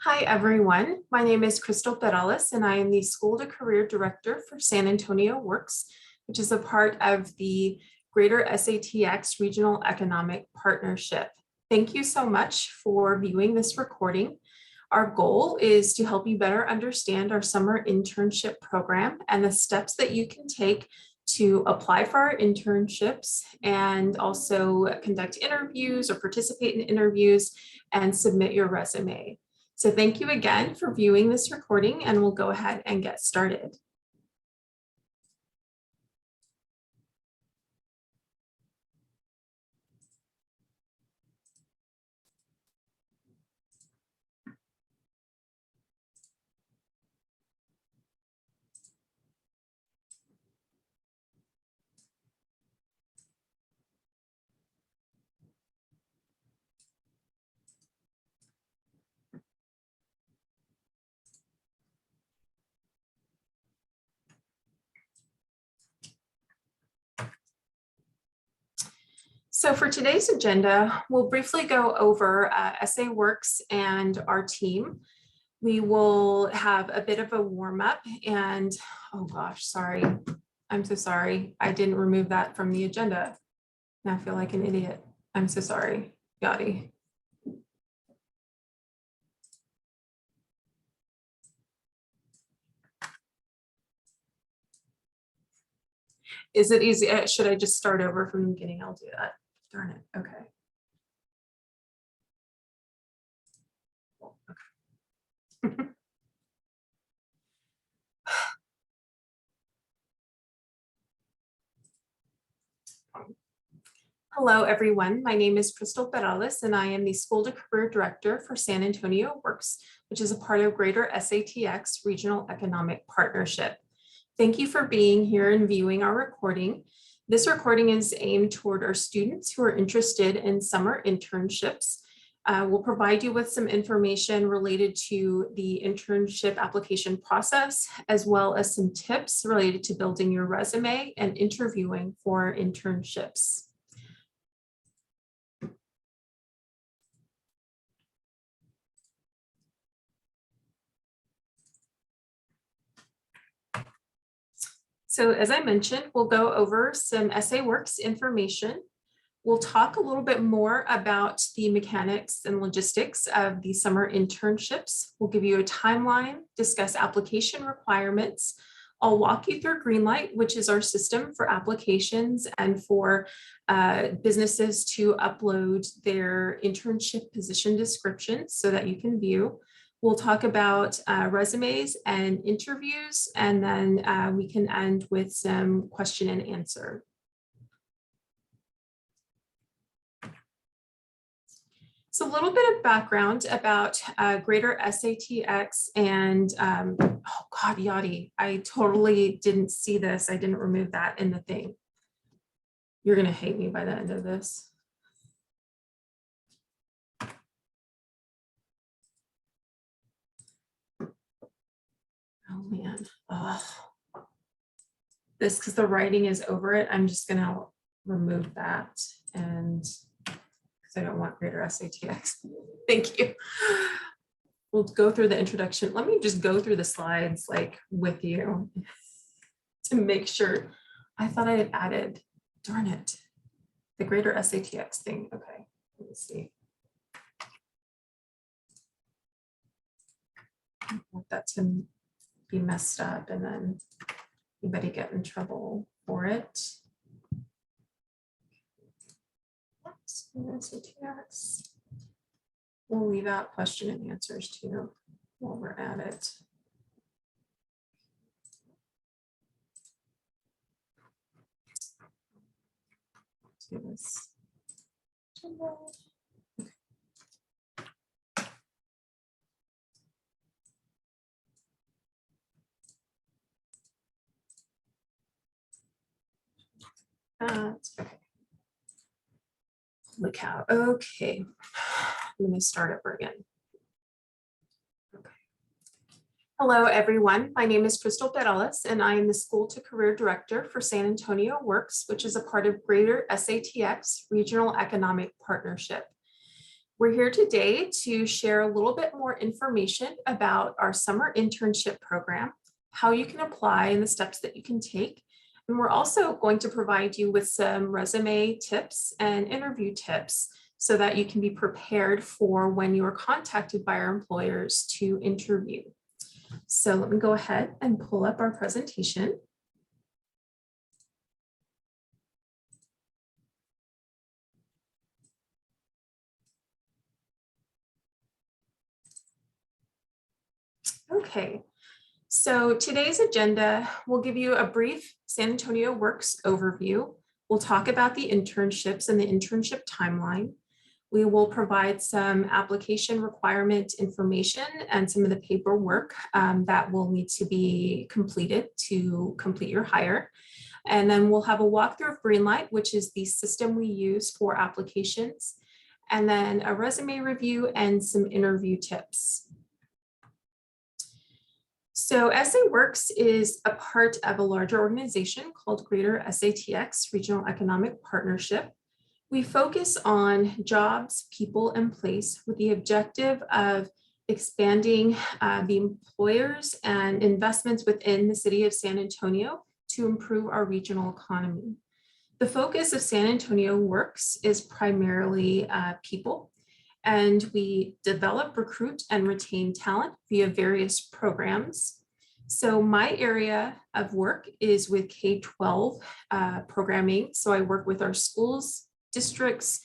Hi, everyone. My name is Crystal Perales, and I am the School to Career Director for San Antonio WORX, which is a part of the Greater SATX Regional Economic Partnership. Thank you so much for viewing this recording. Our goal is to help you better understand our summer internship program and the steps that you can take to apply for our internships and also conduct interviews or participate in interviews and submit your resume. So thank you again for viewing this recording, and we'll go ahead and get started. So for today's agenda, we'll briefly go over SAWorks and our team. We will have a bit of a warm up and, oh gosh, sorry. I'm so sorry. I didn't remove that from the agenda. Now I feel like an idiot. I'm so sorry, Yachty. Is it easy? Should I just start over from the beginning? I'll do that. Darn it. Okay. Hello, everyone. My name is Crystal Perales, and I am the School to Career Director for San Antonio WORX, which is a part of Greater SATX Regional Economic Partnership. Thank you for being here and viewing our recording. This recording is aimed toward our students who are interested in summer internships. We'll provide you with some information related to the internship application process, as well as some tips related to building your resume and interviewing for internships. So as I mentioned, we'll go over some SAWorks information. We'll talk a little bit more about the mechanics and logistics of the summer internships. We'll give you a timeline, discuss application requirements. I'll walk you through Greenlight, which is our system for applications and for businesses to upload their internship position descriptions so that you can view. We'll talk about resumes and interviews, and then we can end with some question and answer. So a little bit of background about Greater SATX and, oh God, Yachty, I totally didn't see this. I didn't remove that in the thing. You're gonna hate me by the end of this. Oh man, this, because the writing is over it, I'm just gonna remove that, and because I don't want Greater SATX. Thank you. We'll go through the introduction. Let me just go through the slides like with you to make sure. I thought I had added, darn it, the Greater SATX thing. Okay, let me see. I don't want that to be messed up and then anybody get in trouble for it. SATX. We'll leave out question and answers too while we're at it. Do this. Okay. Holy cow. Okay. Let me start over again. Okay. Hello, everyone. My name is Crystal Perales, and I am the School to Career Director for San Antonio WORX, which is a part of Greater SATX Regional Economic Partnership. We're here today to share a little bit more information about our summer internship program, how you can apply and the steps that you can take. And we're also going to provide you with some resume tips and interview tips so that you can be prepared for when you are contacted by our employers to interview. So let me go ahead and pull up our presentation. Okay, so today's agenda will give you a brief San Antonio WORX overview. We'll talk about the internships and the internship timeline. We will provide some application requirement information and some of the paperwork that will need to be completed to complete your hire. And then we'll have a walkthrough of Greenlight, which is the system we use for applications, and then a resume review and some interview tips. So SAWorks is a part of a larger organization called Greater SATX Regional Economic Partnership. We focus on jobs, people, and place with the objective of expanding the employers and investments within the city of San Antonio to improve our regional economy. The focus of San Antonio WORX is primarily people, and we develop, recruit, and retain talent via various programs. So my area of work is with K-12 programming. So I work with our schools, districts,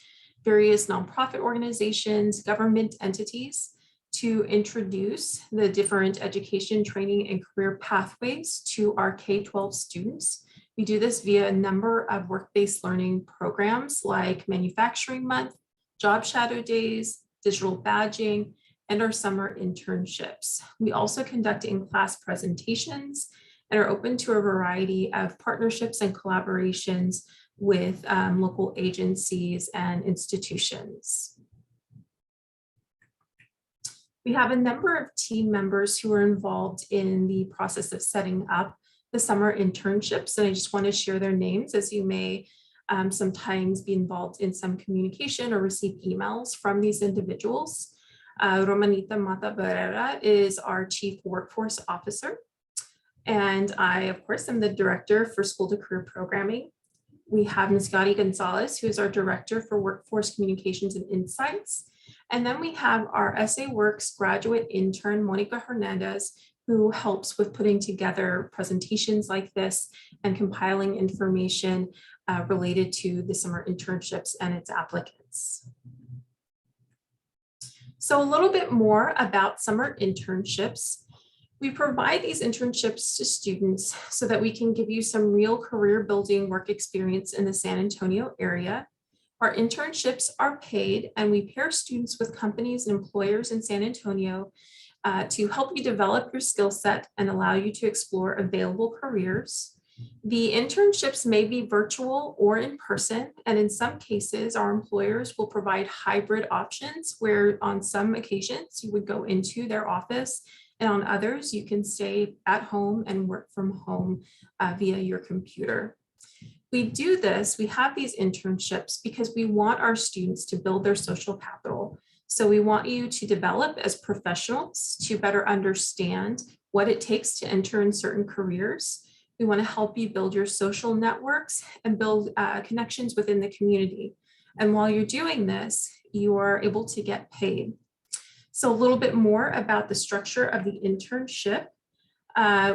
various nonprofit organizations, government entities to introduce the different education, training, and career pathways to our K-12 students. We do this via a number of work-based learning programs like Manufacturing Month, Job Shadow Days, digital badging, and our summer internships. We also conduct in-class presentations and are open to a variety of partnerships and collaborations with local agencies and institutions. We have a number of team members who are involved in the process of setting up the summer internships, and I just want to share their names, as you may sometimes be involved in some communication or receive emails from these individuals. Romanita Mata Barrera is our Chief Workforce Officer, and I, of course, am the Director for School to Career Programming. We have Ms. Gadi Gonzalez, who is our Director for Workforce Communications and Insights. And then we have our SAWorks graduate intern, Monica Hernandez, who helps with putting together presentations like this and compiling information related to the summer internships and its applicants. So a little bit more about summer internships. We provide these internships to students so that we can give you some real career building work experience in the San Antonio area. Our internships are paid, and we pair students with companies and employers in San Antonio to help you develop your skill set and allow you to explore available careers. The internships may be virtual or in person, and in some cases, our employers will provide hybrid options where on some occasions you would go into their office, and on others you can stay at home and work from home via your computer. We do this, we have these internships because we want our students to build their social capital. So we want you to develop as professionals to better understand what it takes to enter in certain careers. We want to help you build your social networks and build connections within the community. And while you're doing this, you are able to get paid. So a little bit more about the structure of the internship.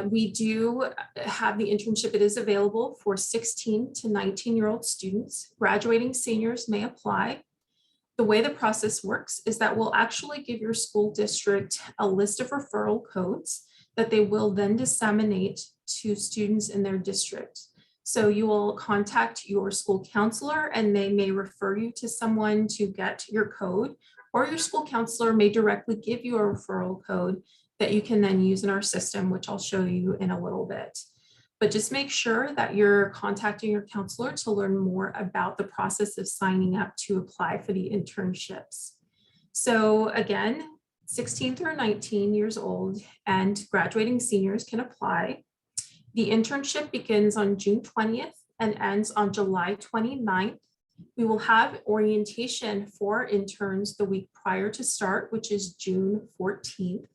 We do have the internship. It is available for 16 to 19-year-old students. Graduating seniors may apply. The way the process works is that we'll actually give your school district a list of referral codes that they will then disseminate to students in their district. So you will contact your school counselor and they may refer you to someone to get your code, or your school counselor may directly give you a referral code that you can then use in our system, which I'll show you in a little bit. But just make sure that you're contacting your counselor to learn more about the process of signing up to apply for the internships. So again, 16 through 19 years old and graduating seniors can apply. The internship begins on June 20th and ends on July 29th. We will have orientation for interns the week prior to start, which is June 14th.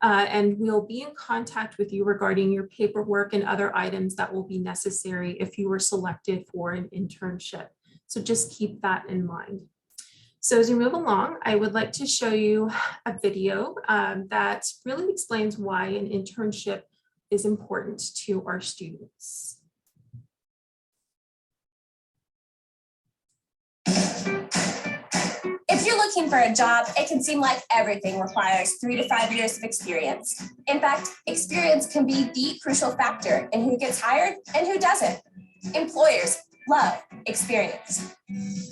And we'll be in contact with you regarding your paperwork and other items that will be necessary if you were selected for an internship. So just keep that in mind. So as we move along, I would like to show you a video that really explains why an internship is important to our students. If you're looking for a job, it can seem like everything requires 3 to 5 years of experience. In fact, experience can be the crucial factor in who gets hired and who doesn't. Employers love experience.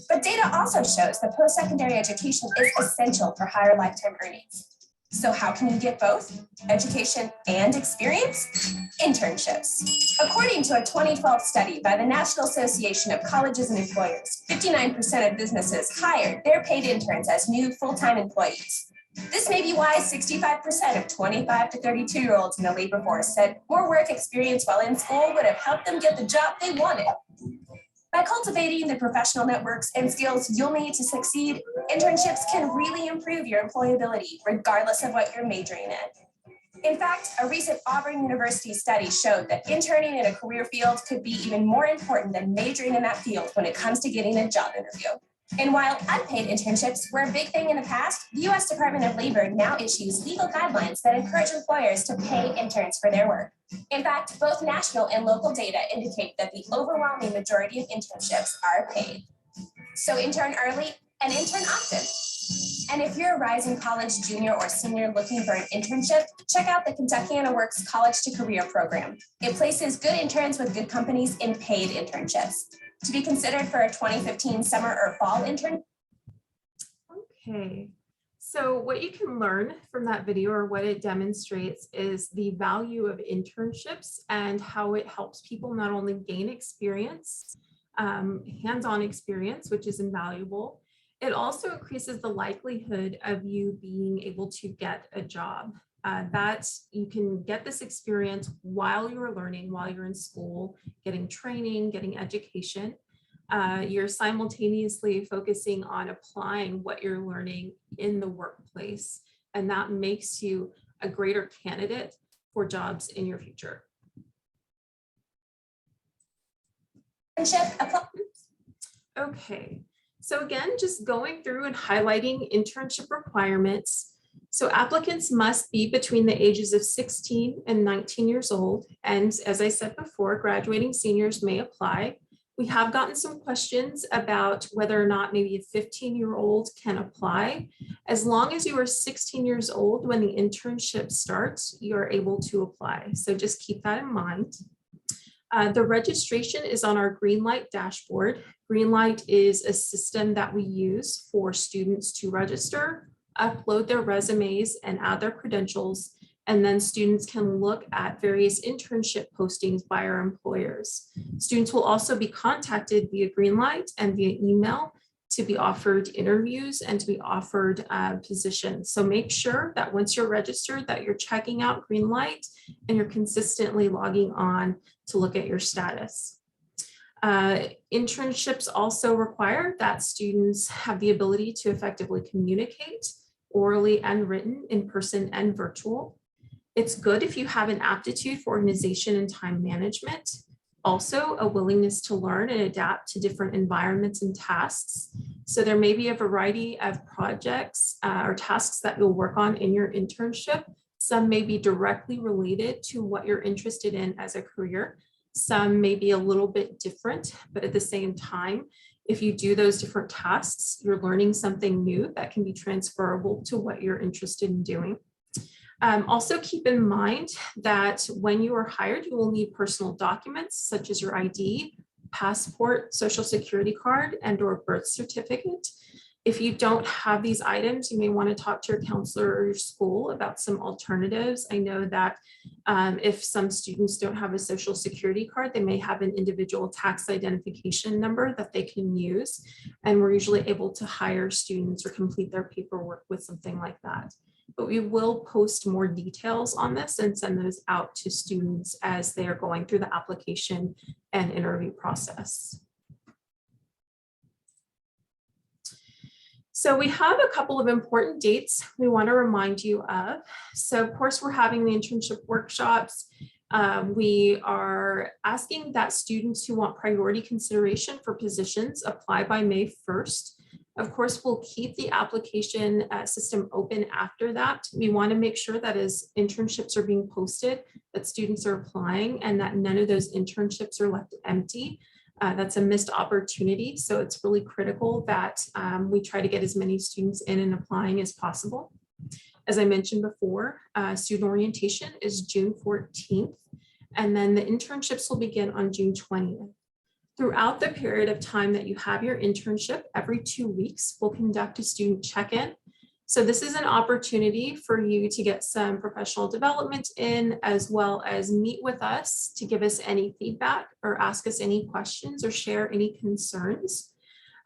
But data also shows that post-secondary education is essential for higher lifetime earnings. So how can you get both education and experience? Internships. According to a 2012 study by the National Association of Colleges and Employers, 59% of businesses hired their paid interns as new full-time employees. This may be why 65% of 25 to 32-year-olds in the labor force said more work experience while in school would have helped them get the job they wanted. By cultivating the professional networks and skills you'll need to succeed, internships can really improve your employability, regardless of what you're majoring in. In fact, a recent Auburn University study showed that interning in a career field could be even more important than majoring in that field when it comes to getting a job interview. And while unpaid internships were a big thing in the past, the U.S. Department of Labor now issues legal guidelines that encourage employers to pay interns for their work. In fact, both national and local data indicate that the overwhelming majority of internships are paid. So intern early and intern often. And if you're a rising college junior or senior looking for an internship, check out the Kentuckiana WORX College to Career program. It places good interns with good companies in paid internships. To be considered for a 2015 summer or fall intern. Okay, so what you can learn from that video, or what it demonstrates, is the value of internships and how it helps people not only gain experience, hands-on experience, which is invaluable. It also increases the likelihood of you being able to get a job. That you can get this experience while you're learning, while you're in school, getting training, getting education. You're simultaneously focusing on applying what you're learning in the workplace, and that makes you a greater candidate for jobs in your future. Okay, so again, just going through and highlighting internship requirements. So applicants must be between the ages of 16 and 19 years old. And as I said before, graduating seniors may apply. We have gotten some questions about whether or not maybe a 15-year-old can apply. As long as you are 16 years old when the internship starts, you're able to apply. So just keep that in mind. The registration is on our Greenlight dashboard. Greenlight is a system that we use for students to register, upload their resumes, and add their credentials, and then students can look at various internship postings by our employers. Students will also be contacted via Greenlight and via email to be offered interviews and to be offered positions. So make sure that once you're registered that you're checking out Greenlight and you're consistently logging on to look at your status. Internships also require that students have the ability to effectively communicate orally and written, in person and virtual. It's good if you have an aptitude for organization and time management. Also, a willingness to learn and adapt to different environments and tasks. So there may be a variety of projects or tasks that you'll work on in your internship. Some may be directly related to what you're interested in as a career. Some may be a little bit different, but at the same time, if you do those different tasks, you're learning something new that can be transferable to what you're interested in doing. Also keep in mind that when you are hired, you will need personal documents such as your ID, passport, social security card, and/or birth certificate. If you don't have these items, you may want to talk to your counselor or your school about some alternatives. I know that if some students don't have a social security card, they may have an individual tax identification number that they can use. And we're usually able to hire students or complete their paperwork with something like that. But we will post more details on this and send those out to students as they are going through the application and interview process. So we have a couple of important dates we want to remind you of. So of course, we're having the internship workshops. We are asking that students who want priority consideration for positions apply by May 1st. Of course, we'll keep the application system open after that. We want to make sure that as internships are being posted, that students are applying and that none of those internships are left empty. That's a missed opportunity. So it's really critical that we try to get as many students in and applying as possible. As I mentioned before, student orientation is June 14th, and then the internships will begin on June 20th. Throughout the period of time that you have your internship, every 2 weeks, we'll conduct a student check-in. So this is an opportunity for you to get some professional development in, as well as meet with us to give us any feedback or ask us any questions or share any concerns.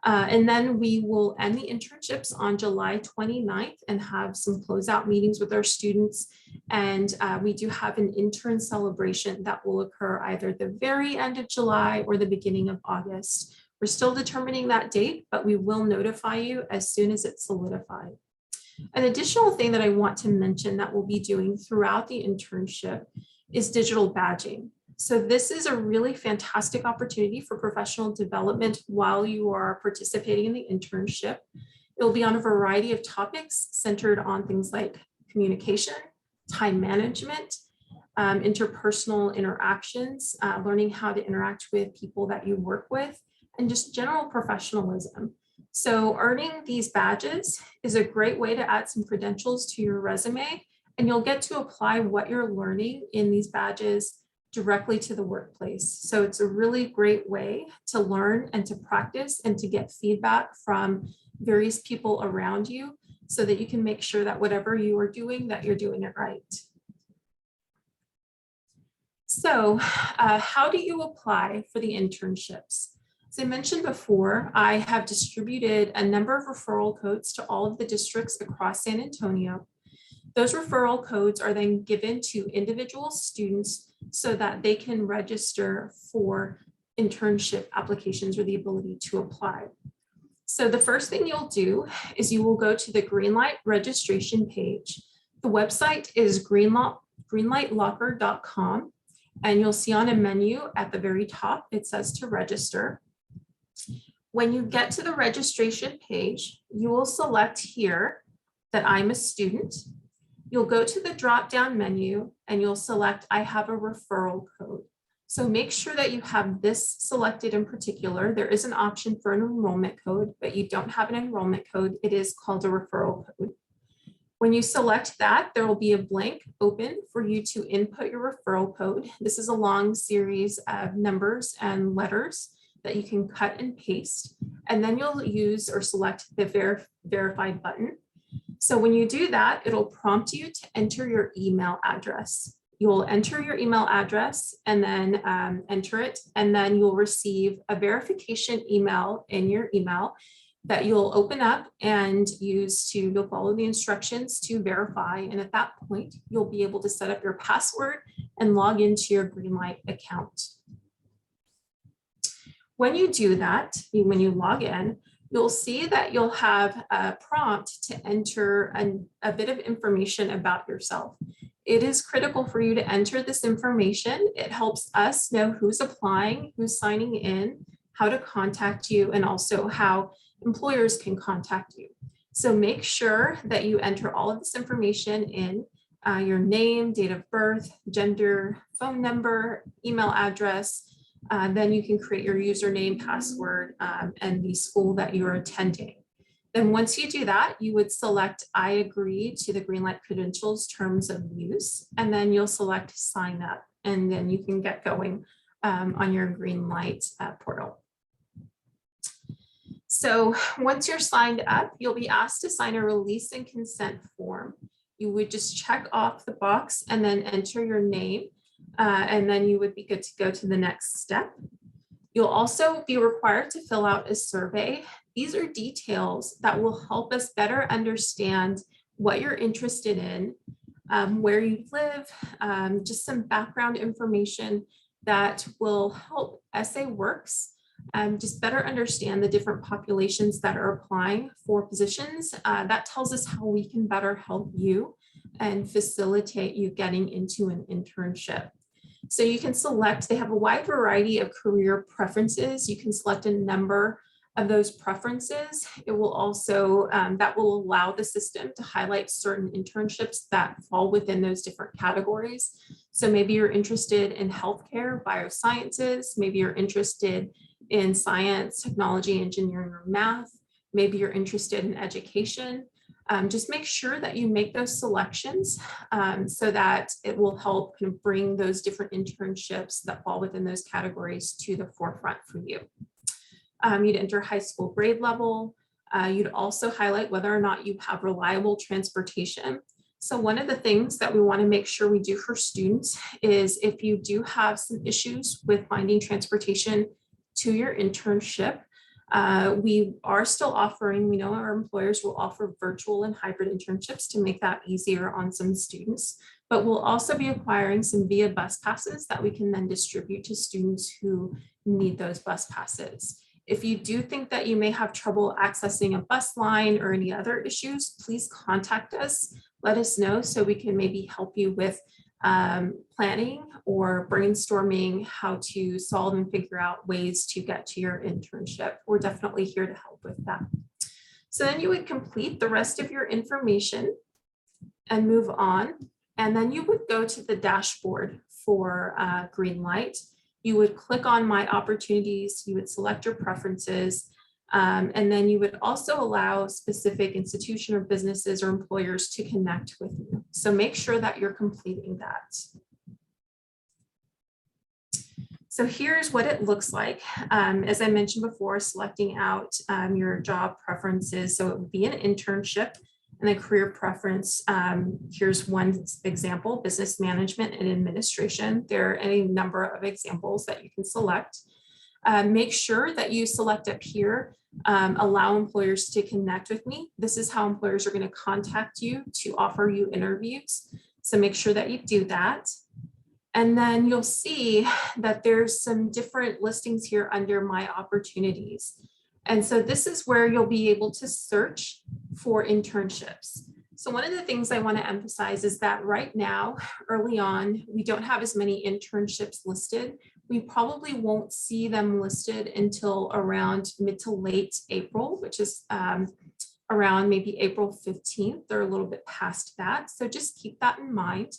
And then we will end the internships on July 29th and have some closeout meetings with our students. And we do have an intern celebration that will occur either at the very end of July or the beginning of August. We're still determining that date, but we will notify you as soon as it's solidified. An additional thing that I want to mention that we'll be doing throughout the internship is digital badging. So this is a really fantastic opportunity for professional development while you are participating in the internship. It'll be on a variety of topics centered on things like communication, time management, interpersonal interactions, learning how to interact with people that you work with, and just general professionalism. So earning these badges is a great way to add some credentials to your resume, and you'll get to apply what you're learning in these badges directly to the workplace. So it's a really great way to learn and to practice and to get feedback from various people around you so that you can make sure that whatever you are doing, that you're doing it right. So how do you apply for the internships? As I mentioned before, I have distributed a number of referral codes to all of the districts across San Antonio. Those referral codes are then given to individual students so that they can register for internship applications or the ability to apply. So the first thing you'll do is you will go to the Greenlight registration page. The website is greenlightlocker.com, and you'll see on a menu at the very top, it says to register. When you get to the registration page, you will select here that I'm a student. You'll go to the drop-down menu and you'll select I have a referral code. So make sure that you have this selected in particular. There is an option for an enrollment code, but you don't have an enrollment code. It is called a referral code. When you select that, there will be a blank open for you to input your referral code. This is a long series of numbers and letters that you can cut and paste, and then you'll use or select the verified button. So when you do that, it'll prompt you to enter your email address. You'll enter your email address and then enter it, and then you'll receive a verification email in your email that you'll open up and you'll follow the instructions to verify. And at that point, you'll be able to set up your password and log into your Greenlight account. When you do that, when you log in, you'll see that you'll have a prompt to enter a bit of information about yourself. It is critical for you to enter this information. It helps us know who's applying, who's signing in, how to contact you, and also how employers can contact you. So make sure that you enter all of this information in, your name, date of birth, gender, phone number, email address. Then you can create your username, password, and the school that you're attending. Then once you do that, you would select I agree to the Greenlight credentials terms of use, and then you'll select sign up, and then you can get going on your Greenlight portal. So once you're signed up, you'll be asked to sign a release and consent form. You would just check off the box and then enter your name, and then you would be good to go to the next step. You'll also be required to fill out a survey. These are details that will help us better understand what you're interested in, where you live, just some background information that will help SAWorks Just better understand the different populations that are applying for positions. That tells us how we can better help you and facilitate you getting into an internship. So you can select, they have a wide variety of career preferences. You can select a number of those preferences. It will also, that will allow the system to highlight certain internships that fall within those different categories. So maybe you're interested in healthcare, biosciences, maybe you're interested in science, technology, engineering, or math. Maybe you're interested in education. Just make sure that you make those selections so that it will help kind of bring those different internships that fall within those categories to the forefront for you. You'd enter high school grade level. You'd also highlight whether or not you have reliable transportation. So one of the things that we want to make sure we do for students is if you do have some issues with finding transportation to your internship, we are still offering, we know our employers will offer virtual and hybrid internships to make that easier on some students, but we'll also be acquiring some via bus passes that we can then distribute to students who need those bus passes. If you do think that you may have trouble accessing a bus line or any other issues, please contact us. Let us know so we can maybe help you with planning or brainstorming how to solve and figure out ways to get to your internship. We're definitely here to help with that. So then you would complete the rest of your information and move on. And then you would go to the dashboard for Greenlight. You would click on My Opportunities, you would select your preferences, and then you would also allow specific institution or businesses or employers to connect with you. So make sure that you're completing that. So here's what it looks like. As I mentioned before, selecting out your job preferences. So it would be an internship and a career preference. Here's one example, business management and administration. There are any number of examples that you can select. Make sure that you select up here, allow employers to connect with me. This is how employers are going to contact you to offer you interviews. So make sure that you do that. And then you'll see that there's some different listings here under My Opportunities. And so this is where you'll be able to search for internships. So one of the things I want to emphasize is that right now, early on, we don't have as many internships listed. We probably won't see them listed until around mid to late April, which is around maybe April 15th or a little bit past that. So just keep that in mind.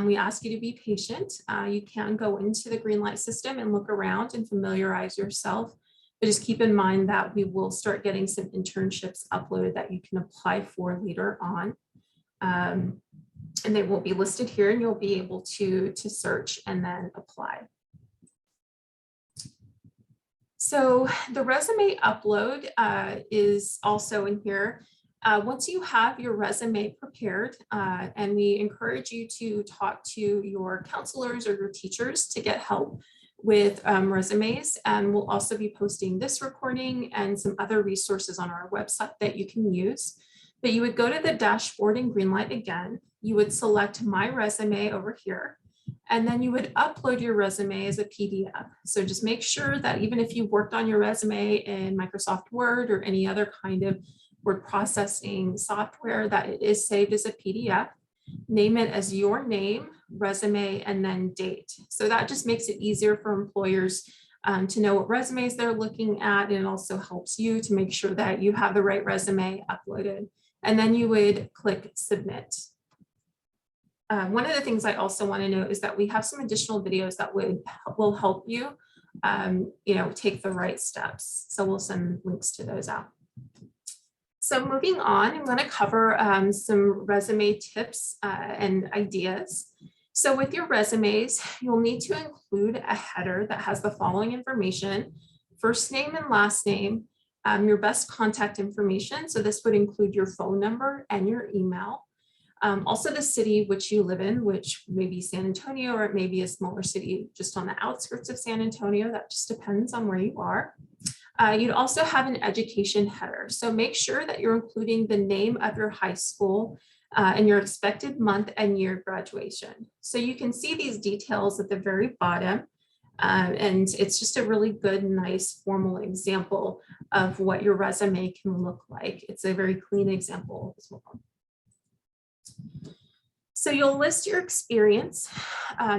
We ask you to be patient. You can go into the Greenlight system and look around and familiarize yourself. But just keep in mind that we will start getting some internships uploaded that you can apply for later on. And they won't be listed here, and you'll be able to search and then apply. So the resume upload is also in here. Once you have your resume prepared, and we encourage you to talk to your counselors or your teachers to get help with resumes, and we'll also be posting this recording and some other resources on our website that you can use. But you would go to the dashboard in Greenlight again, you would select My Resume over here, and then you would upload your resume as a PDF. So just make sure that even if you worked on your resume in Microsoft Word or any other kind of word processing software, that it is saved as a PDF. Name it as your name, resume, and then date. So that just makes it easier for employers to know what resumes they're looking at, and it also helps you to make sure that you have the right resume uploaded. And then you would click Submit. One of the things I also want to note is that we have some additional videos that will help you, take the right steps. So we'll send links to those out. So moving on, I'm going to cover some resume tips and ideas. So with your resumes, you'll need to include a header that has the following information: first name and last name, your best contact information. So this would include your phone number and your email. Also the city which you live in, which may be San Antonio, or it may be a smaller city just on the outskirts of San Antonio. That just depends on where you are. You'd also have an education header. So make sure that you're including the name of your high school and your expected month and year graduation. So you can see these details at the very bottom. And it's just a really good, nice, formal example of what your resume can look like. It's a very clean example as well. So you'll list your experience.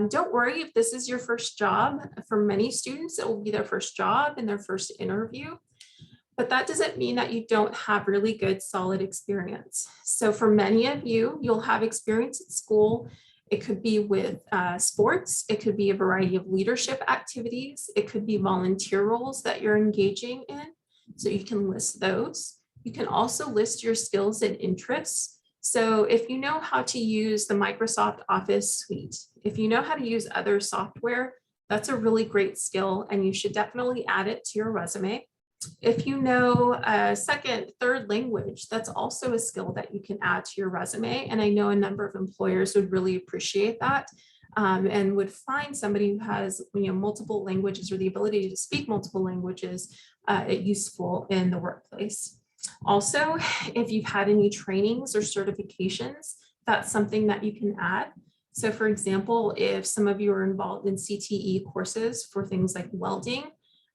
Don't worry if this is your first job. For many students, it will be their first job and their first interview. But that doesn't mean that you don't have really good, solid experience. So for many of you, you'll have experience at school. It could be with sports. It could be a variety of leadership activities. It could be volunteer roles that you're engaging in. So you can list those. You can also list your skills and interests. So if you know how to use the Microsoft Office suite, if you know how to use other software, that's a really great skill and you should definitely add it to your resume. If you know a second, third language, that's also a skill that you can add to your resume. And I know a number of employers would really appreciate that and would find somebody who has multiple languages or the ability to speak multiple languages useful in the workplace. Also, if you've had any trainings or certifications, that's something that you can add. So for example, if some of you are involved in CTE courses for things like welding,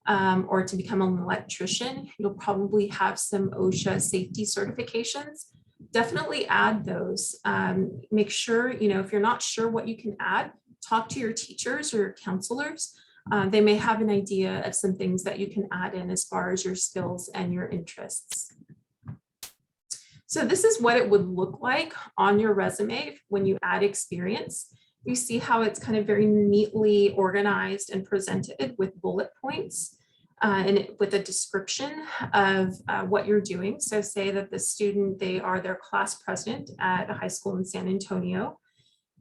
or to become an electrician, you'll probably have some OSHA safety certifications. Definitely add those. Make sure, if you're not sure what you can add, talk to your teachers or your counselors. They may have an idea of some things that you can add in as far as your skills and your interests. So this is what it would look like on your resume when you add experience. You see how it's kind of very neatly organized and presented with bullet points and with a description of what you're doing. So say that the student, they are their class president at a high school in San Antonio.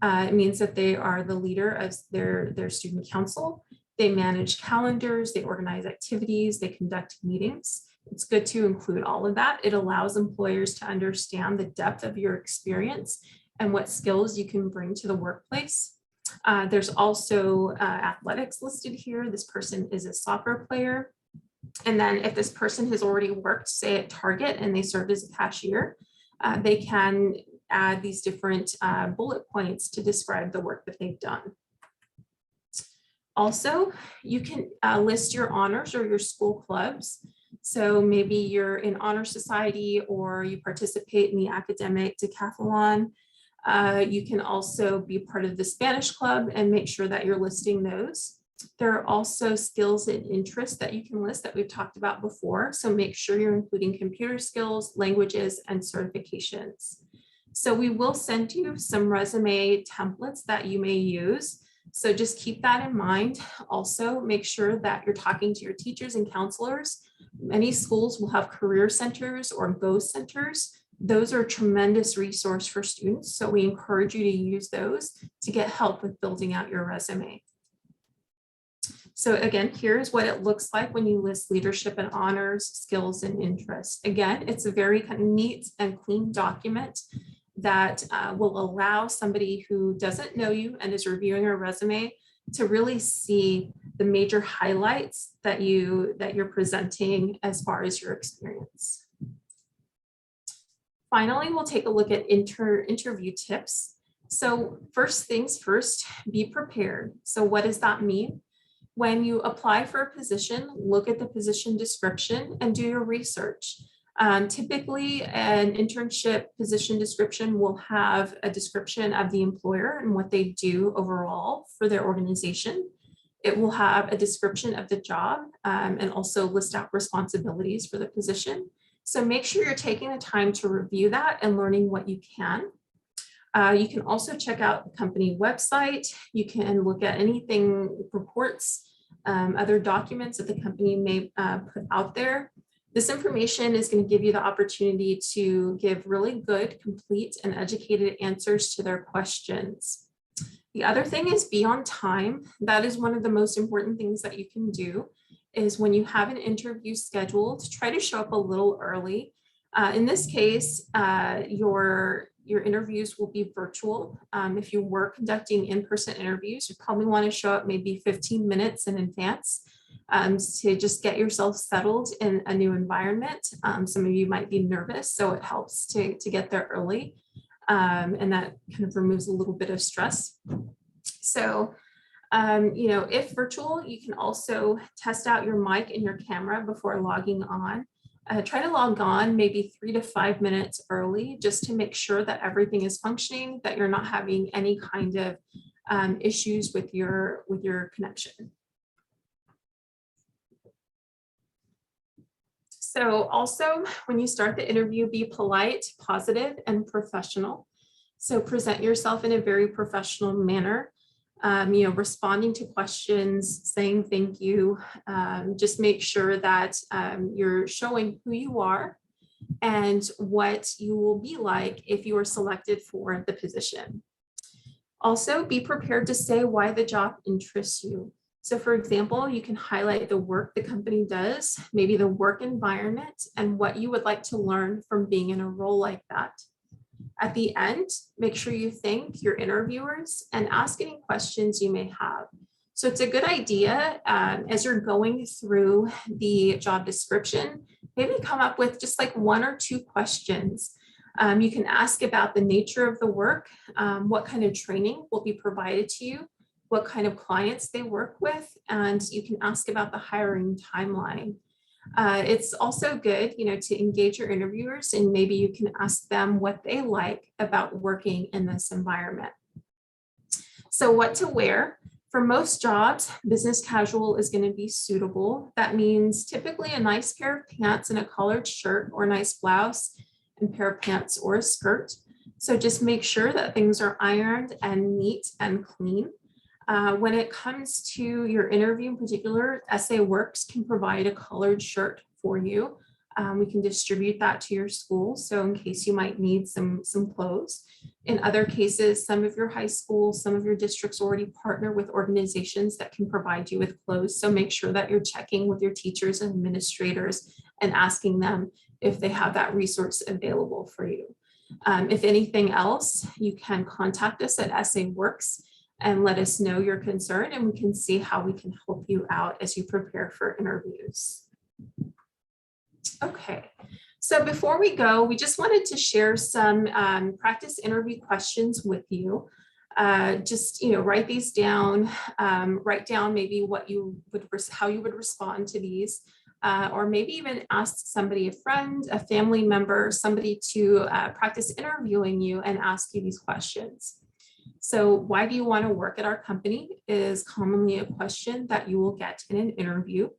It means that they are the leader of their student council. They manage calendars, they organize activities, they conduct meetings. It's good to include all of that. It allows employers to understand the depth of your experience and what skills you can bring to the workplace. There's also athletics listed here. This person is a soccer player. And then if this person has already worked, say at Target, and they served as a cashier, they can add these different bullet points to describe the work that they've done. Also, you can list your honors or your school clubs. So maybe you're in honor society or you participate in the academic decathlon. You can also be part of the Spanish club and make sure that you're listing those. There are also skills and interests that you can list that we've talked about before. So make sure you're including computer skills, languages, and certifications. So we will send you some resume templates that you may use. So just keep that in mind. Also, make sure that you're talking to your teachers and counselors. Many schools will have career centers or Go centers. Those are a tremendous resource for students. So we encourage you to use those to get help with building out your resume. So again, here's what it looks like when you list leadership and honors, skills, and interests. Again, it's a very kind of neat and clean document that will allow somebody who doesn't know you and is reviewing your resume to really see the major highlights that you're presenting as far as your experience. Finally, we'll take a look at interview tips. So first things first, be prepared. So what does that mean? When you apply for a position, look at the position description and do your research. Typically, an internship position description will have a description of the employer and what they do overall for their organization. It will have a description of the job and also list out responsibilities for the position. So make sure you're taking the time to review that and learning what you can. You can also check out the company website. You can look at anything, reports, other documents that the company may put out there. This information is going to give you the opportunity to give really good, complete, and educated answers to their questions. The other thing is be on time. That is one of the most important things that you can do, is when you have an interview scheduled, try to show up a little early. In this case, your interviews will be virtual. If you were conducting in-person interviews, you probably want to show up maybe 15 minutes in advance to just get yourself settled in a new environment. Some of you might be nervous, so it helps to get there early. And that kind of removes a little bit of stress. So If virtual, you can also test out your mic and your camera before logging on. Try to log on maybe 3 to 5 minutes early just to make sure that everything is functioning, that you're not having any kind of issues with your connection. So also, when you start the interview, be polite, positive, and professional. So present yourself in a very professional manner. Responding to questions, saying thank you. Just make sure that you're showing who you are and what you will be like if you are selected for the position. Also, be prepared to say why the job interests you. So for example, you can highlight the work the company does, maybe the work environment, and what you would like to learn from being in a role like that. At the end, make sure you thank your interviewers and ask any questions you may have. So it's a good idea as you're going through the job description, maybe come up with just like 1 or 2 questions. You can ask about the nature of the work, what kind of training will be provided to you, what kind of clients they work with, and you can ask about the hiring timeline. It's also good, to engage your interviewers, and maybe you can ask them what they like about working in this environment. So what to wear? For most jobs, business casual is going to be suitable. That means typically a nice pair of pants and a collared shirt, or a nice blouse and pair of pants or a skirt. So just make sure that things are ironed and neat and clean. When it comes to your interview in particular, WORX can provide a colored shirt for you. We can distribute that to your school, so in case you might need some clothes. In other cases, some of your high schools, some of your districts already partner with organizations that can provide you with clothes. So make sure that you're checking with your teachers and administrators and asking them if they have that resource available for you. If anything else, you can contact us at WORX and let us know your concern, and we can see how we can help you out as you prepare for interviews. Okay, so before we go, we just wanted to share some practice interview questions with you. Just write these down, write down maybe how you would respond to these, or maybe even ask somebody, a friend, a family member, somebody to practice interviewing you and ask you these questions. So why do you want to work at our company is commonly a question that you will get in an interview.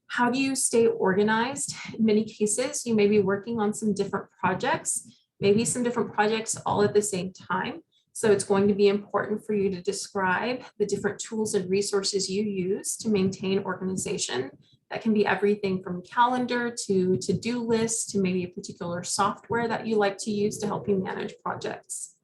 How do you stay organized? In many cases, you may be working on some different projects, maybe some different projects all at the same time. So it's going to be important for you to describe the different tools and resources you use to maintain organization. That can be everything from calendar to to-do lists to maybe a particular software that you like to use to help you manage projects.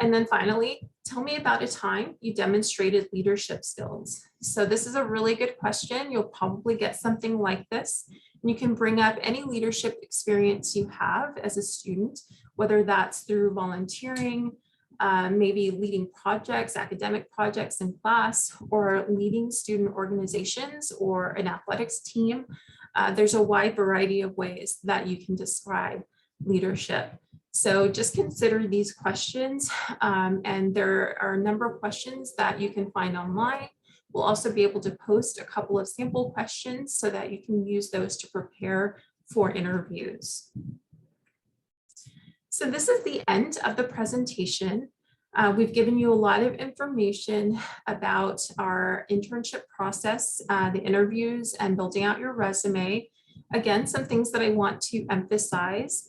And then finally, tell me about a time you demonstrated leadership skills. So this is a really good question. You'll probably get something like this. And you can bring up any leadership experience you have as a student, whether that's through volunteering, maybe leading projects, academic projects in class, or leading student organizations or an athletics team. There's a wide variety of ways that you can describe leadership. So just consider these questions, and there are a number of questions that you can find online. We'll also be able to post a couple of sample questions so that you can use those to prepare for interviews. So this is the end of the presentation. We've given you a lot of information about our internship process, the interviews, and building out your resume. Again, some things that I want to emphasize.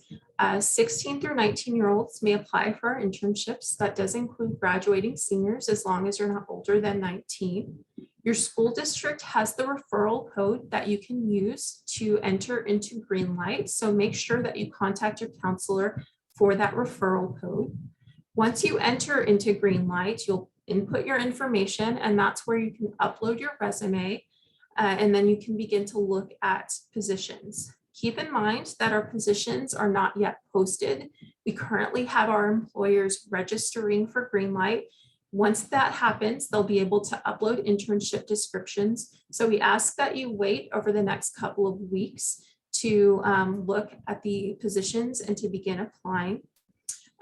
16 through 19-year-olds may apply for our internships. That does include graduating seniors as long as you're not older than 19. Your school district has the referral code that you can use to enter into Greenlight. So make sure that you contact your counselor for that referral code. Once you enter into Greenlight, you'll input your information, and that's where you can upload your resume, and then you can begin to look at positions. Keep in mind that our positions are not yet posted. We currently have our employers registering for Greenlight. Once that happens, they'll be able to upload internship descriptions. So we ask that you wait over the next couple of weeks to look at the positions and to begin applying.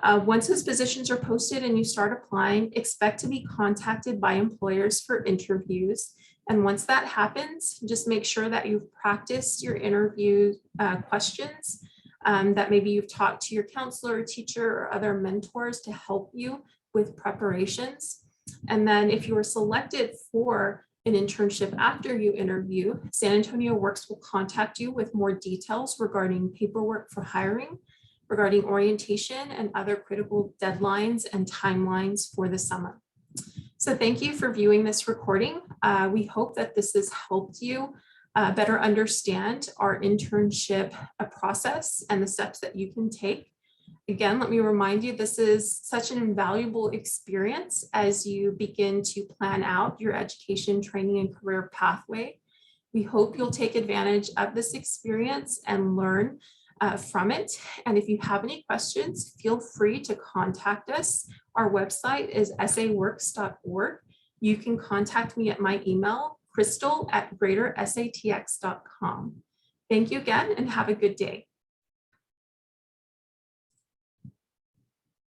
Once those positions are posted and you start applying, expect to be contacted by employers for interviews. And once that happens, just make sure that you've practiced your interview questions, that maybe you've talked to your counselor or teacher or other mentors to help you with preparations. And then if you are selected for an internship after you interview, San Antonio WORX will contact you with more details regarding paperwork for hiring, regarding orientation and other critical deadlines and timelines for the summer. So thank you for viewing this recording. We hope that this has helped you better understand our internship process and the steps that you can take. Again, let me remind you, this is such an invaluable experience as you begin to plan out your education, training, and career pathway. We hope you'll take advantage of this experience and learn from it. And if you have any questions, feel free to contact us. Our website is saworx.org. You can contact me at my email, crystal@greatersatx.com. Thank you again and have a good day.